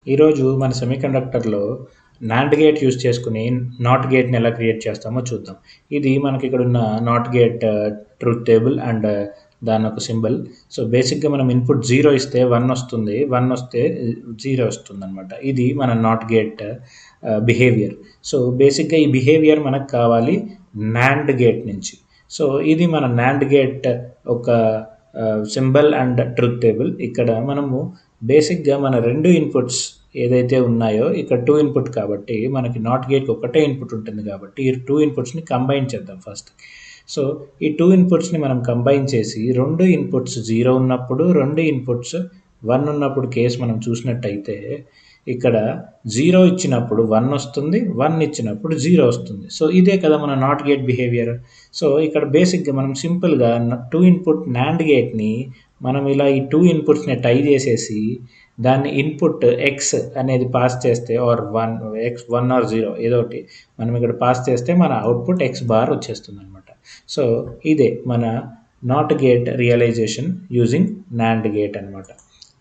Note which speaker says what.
Speaker 1: ఈరోజు మన సెమీకండక్టర్‌లో నాండ్ గేట్ యూజ్ చేసుకొని నాట్ గేట్‌ని ఎలా క్రియేట్ చేస్తామో చూద్దాం. ఇది మనకిక్కడున్న NOT gate truth table and దానొక సింబల్. సో, బేసిక్‌గా మనం ఇన్‌పుట్ 0 ఇస్తే 1 వస్తుంది. 1 వస్తే 0 వస్తుందనమాట. ఇది మన నాట్ గేట్ బిహేవియర్. సో, బేసిక్‌గా ఈ బిహేవియర్ మనకు కావాలి నాండ్ గేట్ నుంచి. సో, ఇది మన నాండ్ గేట్ ఒక సింబల్ అండ్ ట్రూత్ టేబుల్. ఇక్కడ మనము బేసిక్‌గా మన 2 ఇన్‌పుట్స్ ఏదైతే ఉన్నాయో ఇక్కడ 2 ఇన్‌పుట్ కాబట్టి మనకి నాట్ గేట్‌కి ఒకటే ఇన్‌పుట్ ఉంటుంది కాబట్టి ఈ 2 ఇన్‌పుట్స్‌ని కంబైన్ చేద్దాం ఫస్ట్. సో, ఈ 2 ఇన్‌పుట్స్‌ని మనం కంబైన్ చేసి 2 ఇన్‌పుట్స్ 0 ఉన్నప్పుడు, 2 ఇన్‌పుట్స్ 1 ఉన్నప్పుడు కేస్ మనం చూసినట్టయితే ఇక్కడ 0 ఇచ్చినప్పుడు 1 వస్తుంది. 1 ఇచ్చినప్పుడు 0 వస్తుంది. సో, ఇదే కదా మన నాట్ గేట్ బిహేవియర్. సో, ఇక్కడ బేసిక్‌గా మనం సింపుల్‌గా 2 ఇన్‌పుట్ నాండ్ గేట్‌ని మనం ఇలా ఈ 2 ఇన్‌పుట్స్‌ని టై చేసేసి దాన్ని ఇన్‌పుట్ x అనేది పాస్ చేస్తే ఆర్ 1 ఆర్ 0 ఏదో ఒకటి మనం ఇక్కడ పాస్ చేస్తే మన అవుట్‌పుట్ x బార్ వచ్చేస్తుందనమాట. సో, ఇదే మన not gate realisation using nand gate అనమాట.